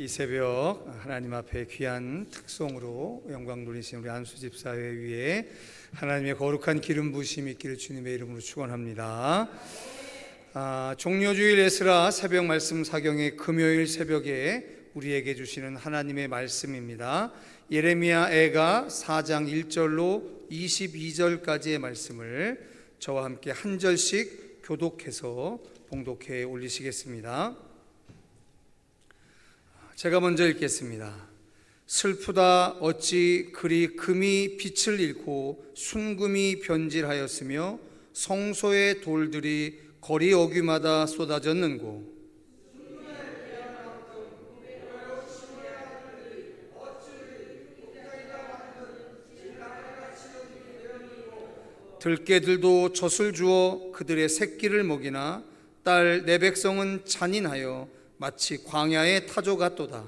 이 새벽 하나님 앞에 귀한 특송으로 영광 돌리신 우리 안수 집사회 위에 하나님의 거룩한 기름 부으심이 있기를 주님의 이름으로 축원합니다. 종료주일 에스라 새벽 말씀 사경의 금요일 새벽에 우리에게 주시는 하나님의 말씀입니다. 예레미야 애가 4장 1절로 22절까지의 말씀을 저와 함께 한 절씩 교독해서 봉독해 올리시겠습니다. 제가 먼저 읽겠습니다. 슬프다 어찌 그리 금이 빛을 잃고 순금이 변질하였으며 성소의 돌들이 거리 어귀마다 쏟아졌는고. 들깨들도 젖을 주어 그들의 새끼를 먹이나 딸 내 백성은 잔인하여 마치 광야의 타조 같도다.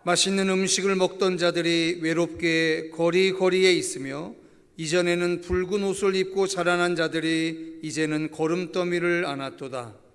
맛있는 음식을 먹던 자들이 외롭게 거리거리에 있으며 이전에는 붉은 옷을 입고 자라난 자들이 이제는 거름더미를 안았도다.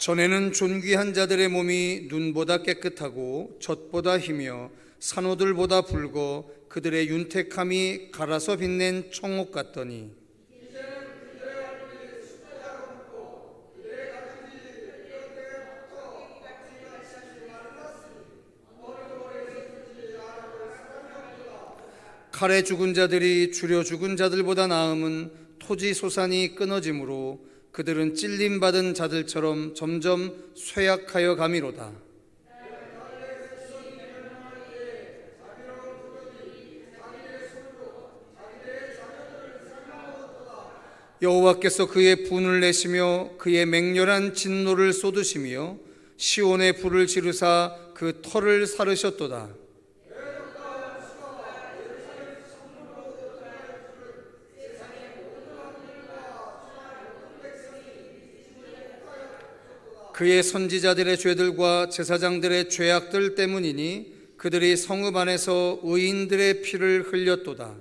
전에는 존귀한 자들의 몸이 눈보다 깨끗하고 젖보다 희며 산호들보다 붉어 그들의 윤택함이 갈아서 빛낸 청옥 같더니 칼에 죽은 자들이 주려 죽은 자들보다 나음은 토지 소산이 끊어지므로 그들은 찔림받은 자들처럼 점점 쇠약하여 가미로다. 여호와께서 그의 분을 내시며 그의 맹렬한 진노를 쏟으시며 시온의 불을 지르사 그 터를 사르셨도다. 그의 선지자들의 죄들과 제사장들의 죄악들 때문이니 그들이 성읍 안에서 의인들의 피를 흘렸도다.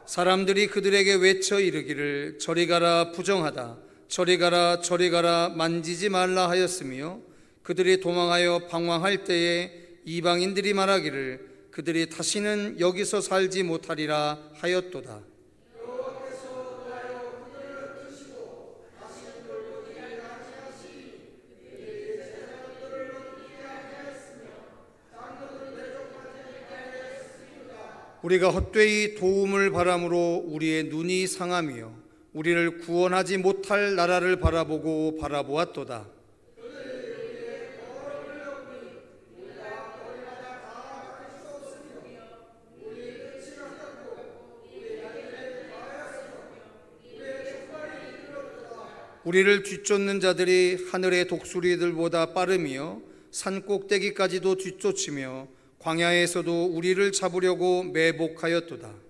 사람들이 그들에게 외쳐 이르기를 저리 가라 부정하다 저리 가라 저리 가라 만지지 말라 하였으며 그들이 도망하여 방황할 때에 이방인들이 말하기를 그들이 다시는 여기서 살지 못하리라 하였도다. 우리가 헛되이 도움을 바람으로 우리의 눈이 상하며 우리를 구원하지 못할 나라를 바라보고 바라보았도다. 우리를 뒤쫓는 자들이 하늘의 독수리들보다 빠르며 산 꼭대기까지도 뒤쫓으며 광야에서도 우리를 잡으려고 매복하였도다.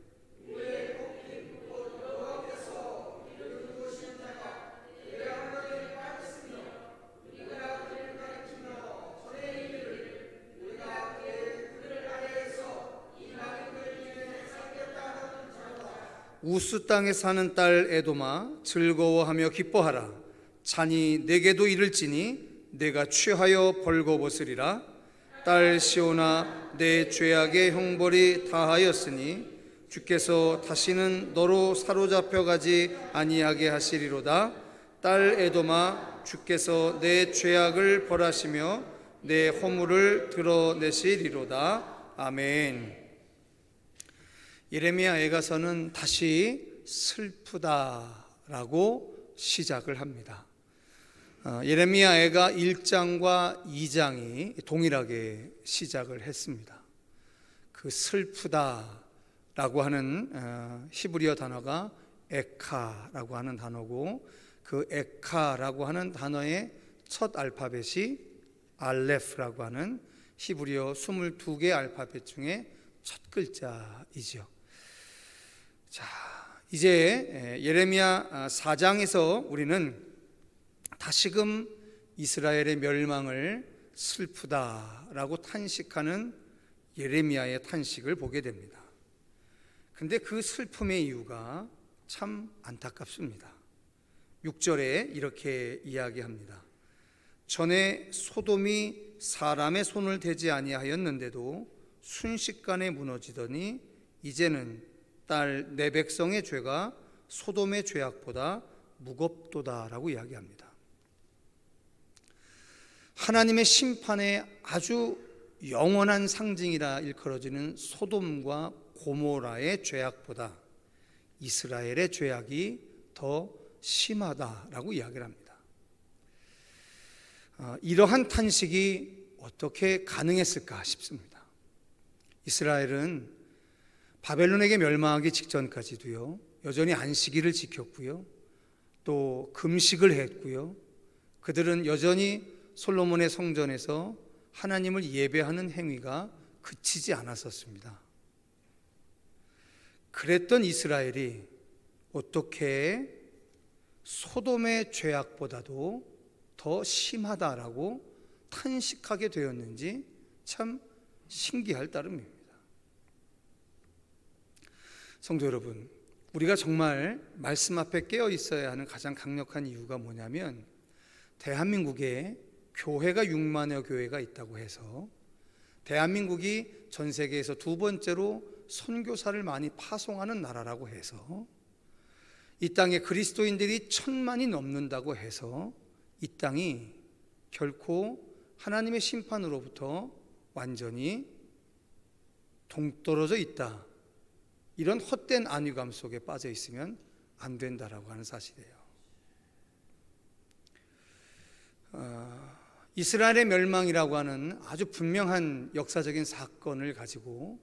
우스 땅에 사는 딸 에돔아 즐거워하며 기뻐하라. 잔이 내게도 이를지니 내가 취하여 벌거벗으리라. 딸 시온아 내 죄악의 형벌이 다하였으니 주께서 다시는 너로 사로잡혀 가지 아니하게 하시리로다. 딸 에돔아 주께서 내 죄악을 벌하시며 내 허물을 드러내시리로다. 아멘. 예레미야 애가서는 다시 슬프다라고 시작을 합니다. 예레미야 애가 1장과 2장이 동일하게 시작을 했습니다. 그 슬프다라고 하는 히브리어 단어가 에카라고 하는 단어고 그 에카라고 하는 단어의 첫 알파벳이 알레프라고 하는 히브리어 22개 알파벳 중에 첫 글자이죠. 자, 이제 예레미야 4장에서 우리는 다시금 이스라엘의 멸망을 슬프다라고 탄식하는 예레미야의 탄식을 보게 됩니다. 근데 그 슬픔의 이유가 참 안타깝습니다. 6절에 이렇게 이야기합니다. 전에 소돔이 사람의 손을 대지 아니하였는데도 순식간에 무너지더니 이제는 딸 내 백성의 죄가 소돔의 죄악보다 무겁도다라고 이야기합니다. 하나님의 심판의 아주 영원한 상징이라 일컬어지는 소돔과 고모라의 죄악보다 이스라엘의 죄악이 더 심하다라고 이야기를 합니다. 이러한 탄식이 어떻게 가능했을까 싶습니다. 이스라엘은 바벨론에게 멸망하기 직전까지도요, 여전히 안식일을 지켰고요, 또 금식을 했고요, 그들은 여전히 솔로몬의 성전에서 하나님을 예배하는 행위가 그치지 않았었습니다. 그랬던 이스라엘이 어떻게 소돔의 죄악보다도 더 심하다라고 탄식하게 되었는지 참 신기할 따름입니다. 성도 여러분, 우리가 정말 말씀 앞에 깨어 있어야 하는 가장 강력한 이유가 뭐냐면, 대한민국에 교회가 6만여 교회가 있다고 해서 대한민국이 전 세계에서 두 번째로 선교사를 많이 파송하는 나라라고 해서 이 땅에 그리스도인들이 1000만이 넘는다고 해서 이 땅이 결코 하나님의 심판으로부터 완전히 동떨어져 있다, 이런 헛된 안위감 속에 빠져 있으면 안 된다라고 하는 사실이에요. 이스라엘의 멸망이라고 하는 아주 분명한 역사적인 사건을 가지고,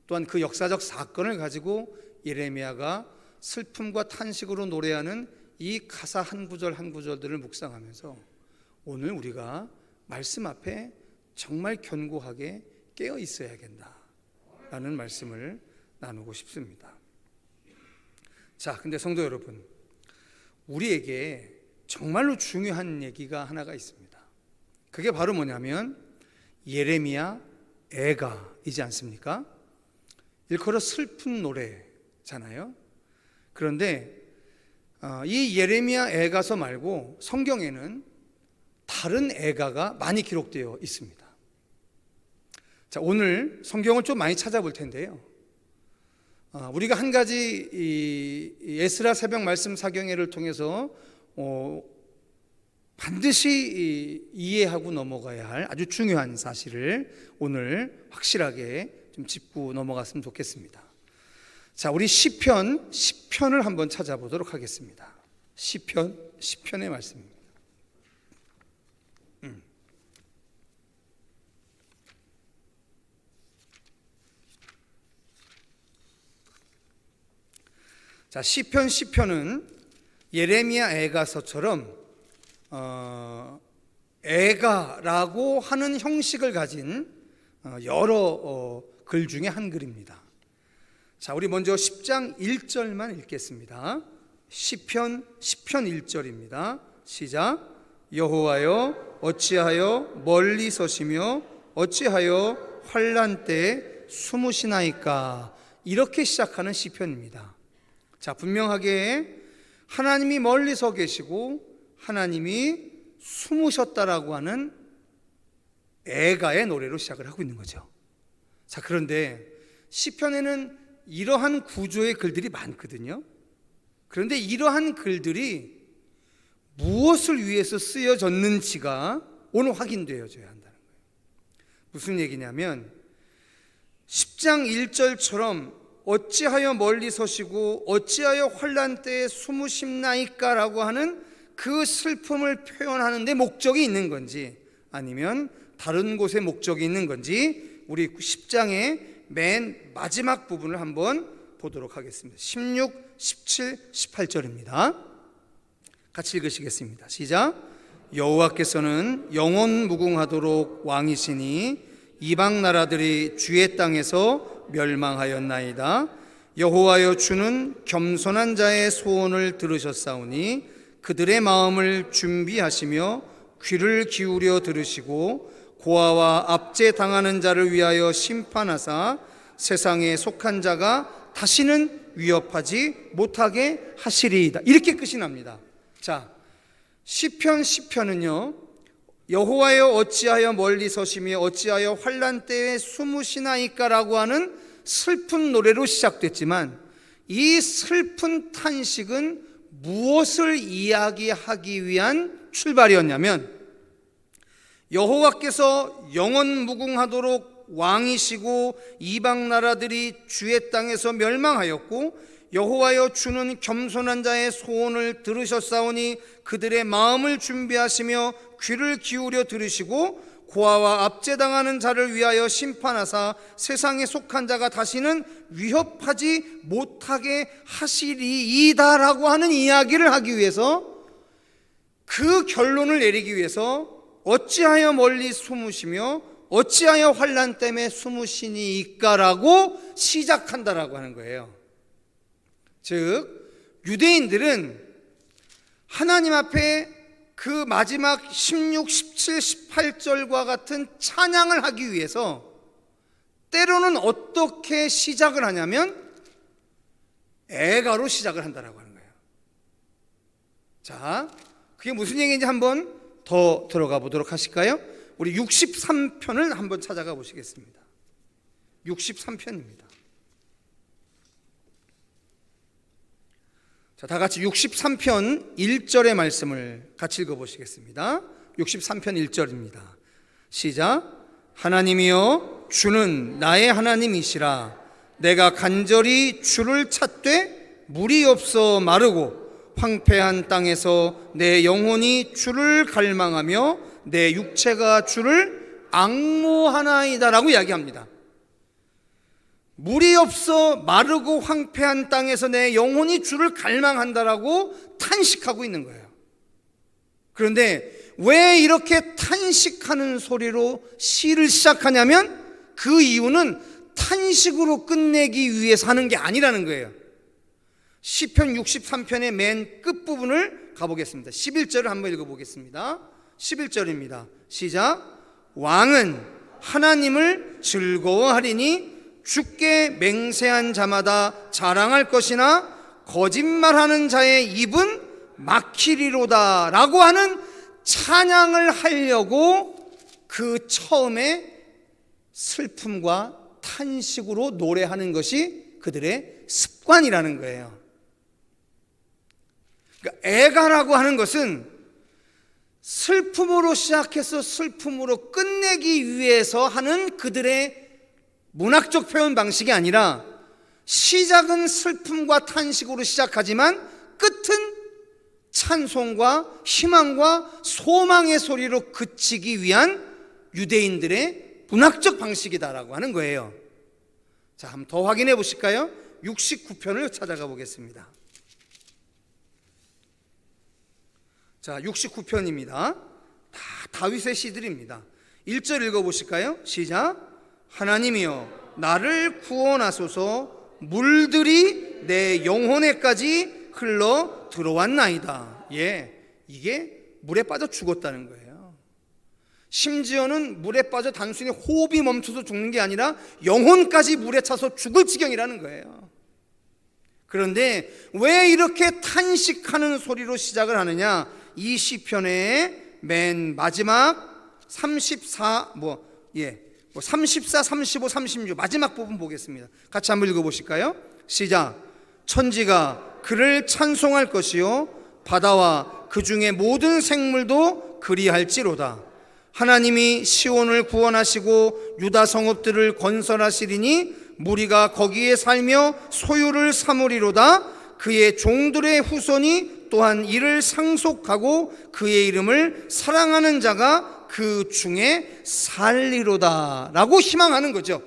또한 그 역사적 사건을 가지고 예레미야가 슬픔과 탄식으로 노래하는 이 가사 한 구절 한 구절들을 묵상하면서 오늘 우리가 말씀 앞에 정말 견고하게 깨어 있어야겠다라는 말씀을 나누고 싶습니다. 자, 근데 성도 여러분, 우리에게 정말로 중요한 얘기가 하나가 있습니다. 그게 바로 뭐냐면 예레미야 애가이지 않습니까? 일컬어 슬픈 노래잖아요. 그런데 이 예레미야 애가서 말고 성경에는 다른 애가가 많이 기록되어 있습니다. 자, 오늘 성경을 좀 많이 찾아볼 텐데요, 우리가 한 가지 이 에스라 새벽 말씀 사경회를 통해서 반드시 이해하고 넘어가야 할 아주 중요한 사실을 오늘 확실하게 좀 짚고 넘어갔으면 좋겠습니다. 자, 우리 시편을 한번 찾아보도록 하겠습니다. 시편의 말씀입니다. 자, 시편은 예레미야 애가서처럼 애가라고 하는 형식을 가진 여러 글 중에 한 글입니다. 자, 우리 먼저 10장 1절만 읽겠습니다. 시편 1절입니다. 시작. 여호와여 어찌하여 멀리 서시며 어찌하여 환난 때에 숨으시나이까. 이렇게 시작하는 시편입니다. 자, 분명하게 하나님이 멀리 서 계시고 하나님이 숨으셨다라고 하는 애가의 노래로 시작을 하고 있는 거죠. 자, 그런데 시편에는 이러한 구조의 글들이 많거든요. 그런데 이러한 글들이 무엇을 위해서 쓰여졌는지가 오늘 확인되어져야 한다는 거예요. 무슨 얘기냐면 10장 1절처럼 어찌하여 멀리 서시고 어찌하여 환난 때에 숨으심나이까 라고 하는 그 슬픔을 표현하는 데 목적이 있는 건지, 아니면 다른 곳에 목적이 있는 건지 우리 10장의 맨 마지막 부분을 한번 보도록 하겠습니다. 16, 17, 18절입니다. 같이 읽으시겠습니다. 시작. 여호와께서는 영원 무궁하도록 왕이시니 이방 나라들이 주의 땅에서 멸망하였나이다. 여호와여 주는 겸손한 자의 소원을 들으셨사오니 그들의 마음을 준비하시며 귀를 기울여 들으시고 고아와 압제당하는 자를 위하여 심판하사 세상에 속한 자가 다시는 위협하지 못하게 하시리이다. 이렇게 끝이 납니다. 자, 시편은요, 여호와여 어찌하여 멀리 서시며 어찌하여 환난 때에 숨으시나이까라고 하는 슬픈 노래로 시작됐지만 이 슬픈 탄식은 무엇을 이야기하기 위한 출발이었냐면 여호와께서 영원무궁하도록 왕이시고 이방 나라들이 주의 땅에서 멸망하였고 여호와여 주는 겸손한 자의 소원을 들으셨사오니 그들의 마음을 준비하시며 귀를 기울여 들으시고 고아와 압제당하는 자를 위하여 심판하사 세상에 속한 자가 다시는 위협하지 못하게 하시리이다라고 하는 이야기를 하기 위해서, 그 결론을 내리기 위해서 어찌하여 멀리 숨으시며 어찌하여 환난 때문에 숨으시니이까라고 시작한다라고 하는 거예요. 즉 유대인들은 하나님 앞에 그 마지막 16, 17, 18절과 같은 찬양을 하기 위해서 때로는 어떻게 시작을 하냐면 애가로 시작을 한다라고 하는 거예요. 자, 그게 무슨 얘기인지 한번 더 들어가 보도록 하실까요? 우리 63편을 한번 찾아가 보시겠습니다. 63편입니다. 자, 다 같이 63편 1절의 말씀을 같이 읽어보시겠습니다. 63편 1절입니다. 시작. 하나님이여 주는 나의 하나님이시라. 내가 간절히 주를 찾되 물이 없어 마르고 황폐한 땅에서 내 영혼이 주를 갈망하며 내 육체가 주를 앙모하나이다 라고 이야기합니다. 물이 없어 마르고 황폐한 땅에서 내 영혼이 주를 갈망한다라고 탄식하고 있는 거예요. 그런데 왜 이렇게 탄식하는 소리로 시를 시작하냐면 그 이유는 탄식으로 끝내기 위해서 하는 게 아니라는 거예요. 시편 63편의 맨 끝부분을 가보겠습니다. 11절을 한번 읽어보겠습니다. 11절입니다. 시작. 왕은 하나님을 즐거워하리니 주께 맹세한 자마다 자랑할 것이나 거짓말하는 자의 입은 막히리로다 라고 하는 찬양을 하려고 그 처음에 슬픔과 탄식으로 노래하는 것이 그들의 습관이라는 거예요. 그러니까 애가라고 하는 것은 슬픔으로 시작해서 슬픔으로 끝내기 위해서 하는 그들의 문학적 표현 방식이 아니라 시작은 슬픔과 탄식으로 시작하지만 끝은 찬송과 희망과 소망의 소리로 그치기 위한 유대인들의 문학적 방식이다라고 하는 거예요. 자, 한번 더 확인해 보실까요? 69편을 찾아가 보겠습니다. 자, 69편입니다. 다 다윗의 시들입니다. 1절 읽어보실까요? 시작. 하나님이여 나를 구원하소서. 물들이 내 영혼에까지 흘러 들어왔나이다. 예, 이게 물에 빠져 죽었다는 거예요. 심지어는 물에 빠져 단순히 호흡이 멈춰서 죽는 게 아니라 영혼까지 물에 차서 죽을 지경이라는 거예요. 그런데 왜 이렇게 탄식하는 소리로 시작을 하느냐? 이 시편의 맨 마지막 34, 35, 36 마지막 부분 보겠습니다. 같이 한번 읽어보실까요? 시작. 천지가 그를 찬송할 것이요 바다와 그 중에 모든 생물도 그리할지로다. 하나님이 시온을 구원하시고 유다 성읍들을 건설하시리니 무리가 거기에 살며 소유를 삼으리로다. 그의 종들의 후손이 또한 이를 상속하고 그의 이름을 사랑하는 자가 그 중에 살리로다 라고 희망하는 거죠.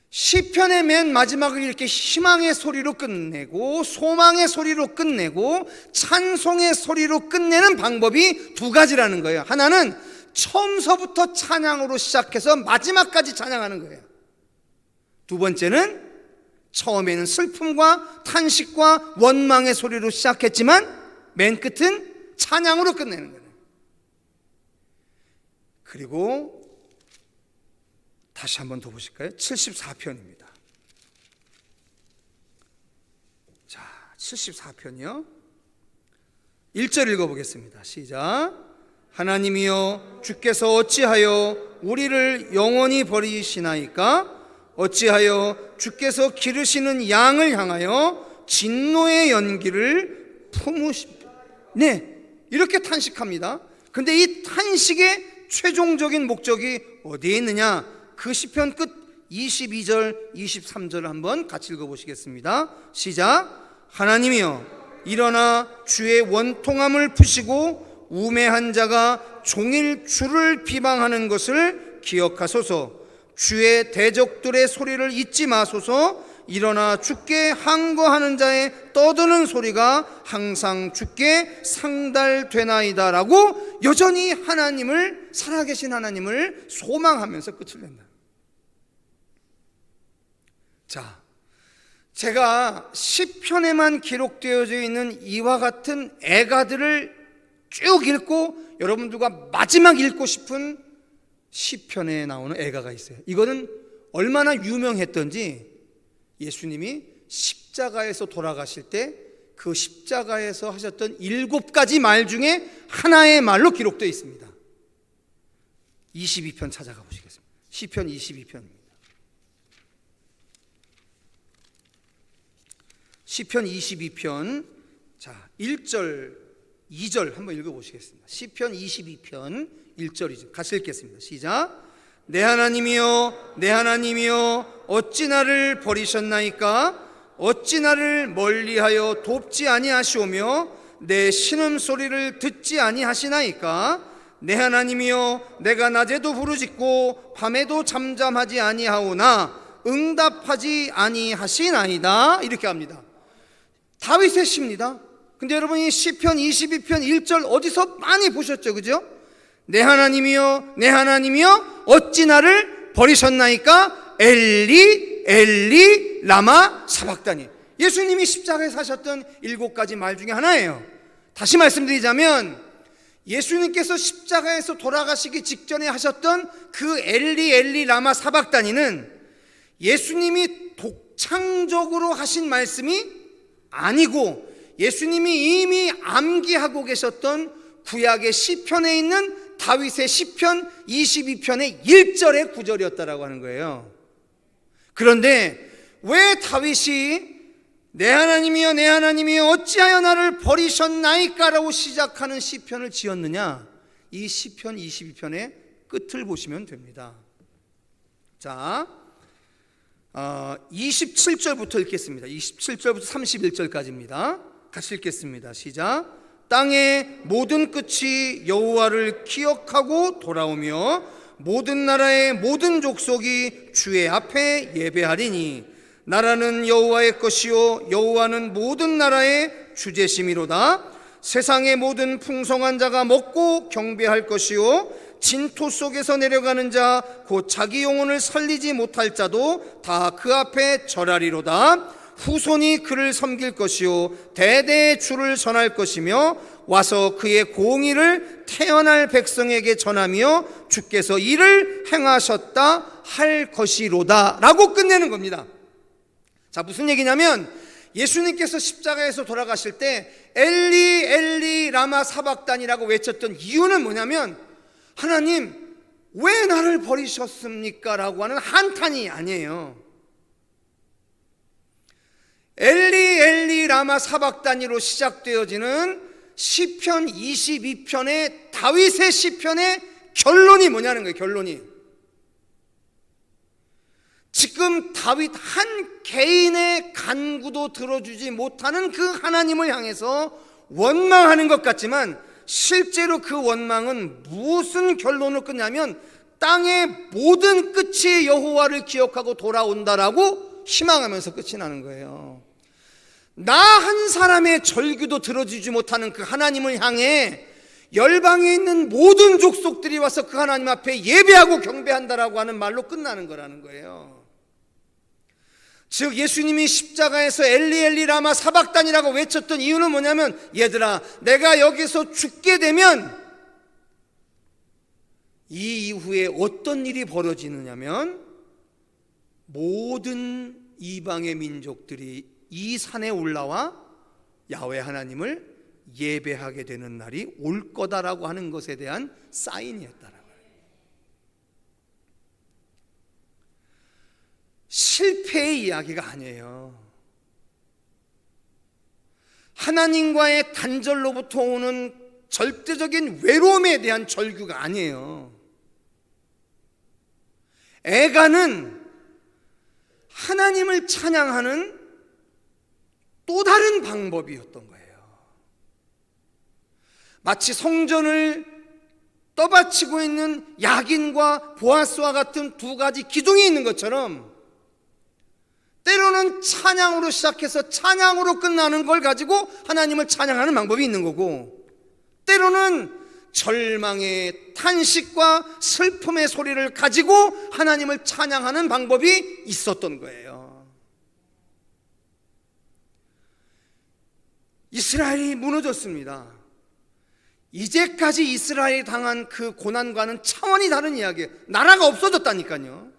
시편의 맨 마지막을 이렇게 희망의 소리로 끝내고 소망의 소리로 끝내고 찬송의 소리로 끝내는 방법이 두 가지라는 거예요. 하나는 처음서부터 찬양으로 시작해서 마지막까지 찬양하는 거예요. 두 번째는 처음에는 슬픔과 탄식과 원망의 소리로 시작했지만 맨 끝은 찬양으로 끝내는 거예요. 그리고 다시 한번 더 보실까요? 74편입니다. 자, 74편이요. 1절 읽어보겠습니다. 시작. 하나님이여 주께서 어찌하여 우리를 영원히 버리시나이까? 어찌하여 주께서 기르시는 양을 향하여 진노의 연기를 네, 이렇게 탄식합니다. 근데 이 탄식의 최종적인 목적이 어디에 있느냐? 그 시편 끝 22절, 23절을 한번 같이 읽어보시겠습니다. 시작. 하나님이여 일어나 주의 원통함을 푸시고 우매한 자가 종일 주를 비방하는 것을 기억하소서. 주의 대적들의 소리를 잊지 마소서. 일어나 주께 항거하는 자의 떠드는 소리가 항상 주께 상달되나이다 라고 여전히 하나님을, 살아계신 하나님을 소망하면서 끝을 낸다. 자, 제가 시편에만 기록되어져 있는 이와 같은 애가들을 쭉 읽고 여러분들과 마지막 읽고 싶은 시편에 나오는 애가가 있어요. 이거는 얼마나 유명했던지 예수님이 십자가에서 돌아가실 때 그 십자가에서 하셨던 7가지 말 중에 하나의 말로 기록되어 있습니다. 22편 찾아가 보시겠습니다. 시편 22편입니다. 시편 22편 자 1절 2절 한번 읽어보시겠습니다. 시편 22편 1절 2절 같이 읽겠습니다. 시작. 내 하나님이여 내 하나님이여 어찌 나를 버리셨나이까? 어찌 나를 멀리하여 돕지 아니하시오며 내 신음소리를 듣지 아니하시나이까? 내 하나님이여 내가 낮에도 부르짖고 밤에도 잠잠하지 아니하오나 응답하지 아니하시나이다. 이렇게 합니다. 다윗의 시입니다. 근데 여러분 이 시편 22편 1절 어디서 많이 보셨죠? 그죠? 내 하나님이여 내 하나님이여 어찌 나를 버리셨나이까? 엘리 엘리 라마 사박다니. 예수님이 십자가에서 하셨던 7가지 말 중에 하나예요. 다시 말씀드리자면 예수님께서 십자가에서 돌아가시기 직전에 하셨던 그 엘리 엘리 라마 사박다니는 예수님이 독창적으로 하신 말씀이 아니고 예수님이 이미 암기하고 계셨던 구약의 시편에 있는 다윗의 시편 22편의 1절의 구절이었다라고 하는 거예요. 그런데 왜 다윗이 내 하나님이여 내 하나님이여 어찌하여 나를 버리셨나이까 라고 시작하는 시편을 지었느냐? 이 시편 22편의 끝을 보시면 됩니다. 자 27절부터 읽겠습니다. 27절부터 31절까지입니다. 같이 읽겠습니다. 시작. 땅의 모든 끝이 여호와를 기억하고 돌아오며 모든 나라의 모든 족속이 주의 앞에 예배하리니 나라는 여호와의 것이요 여호와는 모든 나라의 주제심이로다. 세상의 모든 풍성한 자가 먹고 경배할 것이요 진토 속에서 내려가는 자 곧 자기 영혼을 살리지 못할 자도 다 그 앞에 절하리로다. 후손이 그를 섬길 것이요 대대의 주를 전할 것이며 와서 그의 공의를 태어날 백성에게 전하며 주께서 이를 행하셨다 할 것이로다 라고 끝내는 겁니다. 자, 무슨 얘기냐면 예수님께서 십자가에서 돌아가실 때 엘리 엘리 라마 사박단이라고 외쳤던 이유는 뭐냐면 하나님 왜 나를 버리셨습니까? 라고 하는 한탄이 아니에요. 엘리 엘리 라마 사박단이로 시작되어지는 시편 22편의 다윗의 시편의 결론이 뭐냐는 거예요. 결론이 지금 다윗 한 개인의 간구도 들어주지 못하는 그 하나님을 향해서 원망하는 것 같지만 실제로 그 원망은 무슨 결론으로 끝냐면 땅의 모든 끝이 여호와를 기억하고 돌아온다라고 희망하면서 끝이 나는 거예요. 나 한 사람의 절규도 들어주지 못하는 그 하나님을 향해 열방에 있는 모든 족속들이 와서 그 하나님 앞에 예배하고 경배한다라고 하는 말로 끝나는 거라는 거예요. 즉 예수님이 십자가에서 엘리 엘리 라마 사박단이라고 외쳤던 이유는 뭐냐면, 얘들아, 내가 여기서 죽게 되면 이 이후에 어떤 일이 벌어지느냐면, 모든 이방의 민족들이 이 산에 올라와 야훼 하나님을 예배하게 되는 날이 올 거다라고 하는 것에 대한 사인이었다라고 해요. 실패의 이야기가 아니에요. 하나님과의 단절로부터 오는 절대적인 외로움에 대한 절규가 아니에요. 애가는 하나님을 찬양하는 또 다른 방법이었던 거예요. 마치 성전을 떠받치고 있는 야긴과 보아스와 같은 두 가지 기둥이 있는 것처럼, 때로는 찬양으로 시작해서 찬양으로 끝나는 걸 가지고 하나님을 찬양하는 방법이 있는 거고, 때로는 절망의 탄식과 슬픔의 소리를 가지고 하나님을 찬양하는 방법이 있었던 거예요. 이스라엘이 무너졌습니다. 이제까지 이스라엘이 당한 그 고난과는 차원이 다른 이야기예요. 나라가 없어졌다니까요.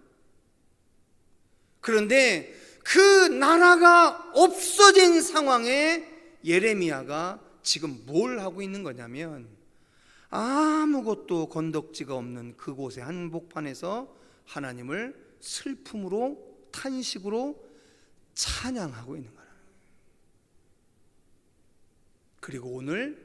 그런데 그 나라가 없어진 상황에 예레미야가 지금 뭘 하고 있는 거냐면, 아무것도 건덕지가 없는 그곳의 한복판에서 하나님을 슬픔으로 탄식으로 찬양하고 있는 거예요. 그리고 오늘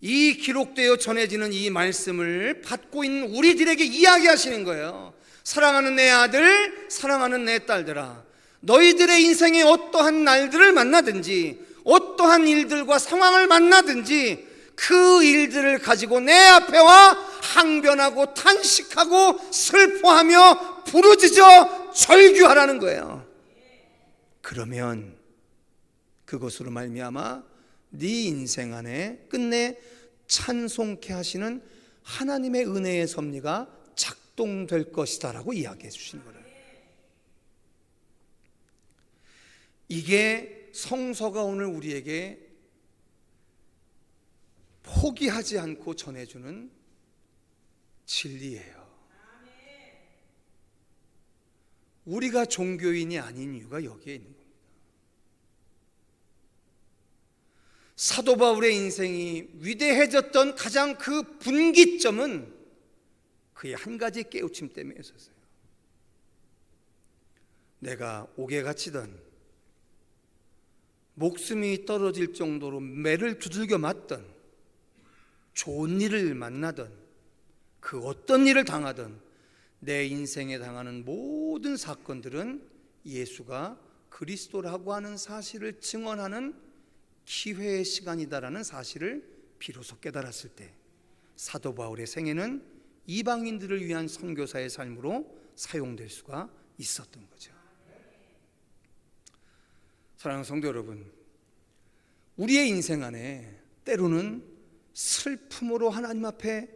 이 기록되어 전해지는 이 말씀을 받고 있는 우리들에게 이야기하시는 거예요. 사랑하는 내 아들, 사랑하는 내 딸들아, 너희들의 인생에 어떠한 날들을 만나든지 어떠한 일들과 상황을 만나든지 그 일들을 가지고 내 앞에 와 항변하고 탄식하고 슬퍼하며 부르짖어 절규하라는 거예요. 그러면 그것으로 말미암아 네 인생 안에 끝내 찬송케 하시는 하나님의 은혜의 섭리가 작동될 것이다 라고 이야기해 주시는 거예요. 이게 성서가 오늘 우리에게 포기하지 않고 전해주는 진리예요. 우리가 종교인이 아닌 이유가 여기에 있는 겁니다. 사도 바울의 인생이 위대해졌던 가장 그 분기점은 그의 한 가지 깨우침 때문에 있었어요. 내가 옥에 갇히던, 목숨이 떨어질 정도로 매를 두들겨 맞던, 좋은 일을 만나던, 그 어떤 일을 당하던 내 인생에 당하는 모든 사건들은 예수가 그리스도라고 하는 사실을 증언하는 기회의 시간이다라는 사실을 비로소 깨달았을 때 사도 바울의 생애는 이방인들을 위한 선교사의 삶으로 사용될 수가 있었던 거죠. 사랑하는 성도 여러분, 우리의 인생 안에 때로는 슬픔으로 하나님 앞에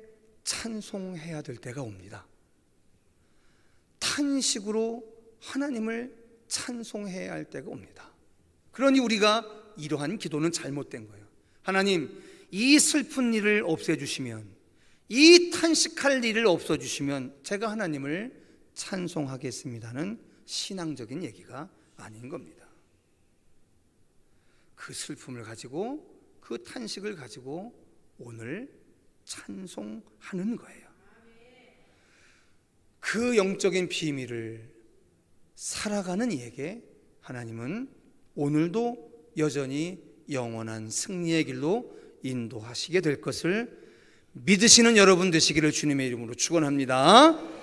찬송해야 될 때가 옵니다. 탄식으로 하나님을 찬송해야 할 때가 옵니다. 그러니 우리가 이러한 기도는 잘못된 거예요. 하나님, 이 슬픈 일을 없애주시면, 이 탄식할 일을 없어주시면 제가 하나님을 찬송하겠습니다는 신앙적인 얘기가 아닌 겁니다. 그 슬픔을 가지고, 그 탄식을 가지고 오늘 찬송하는 거예요. 그 영적인 비밀을 살아가는 이에게 하나님은 오늘도 여전히 영원한 승리의 길로 인도하시게 될 것을 믿으시는 여러분 되시기를 주님의 이름으로 축원합니다.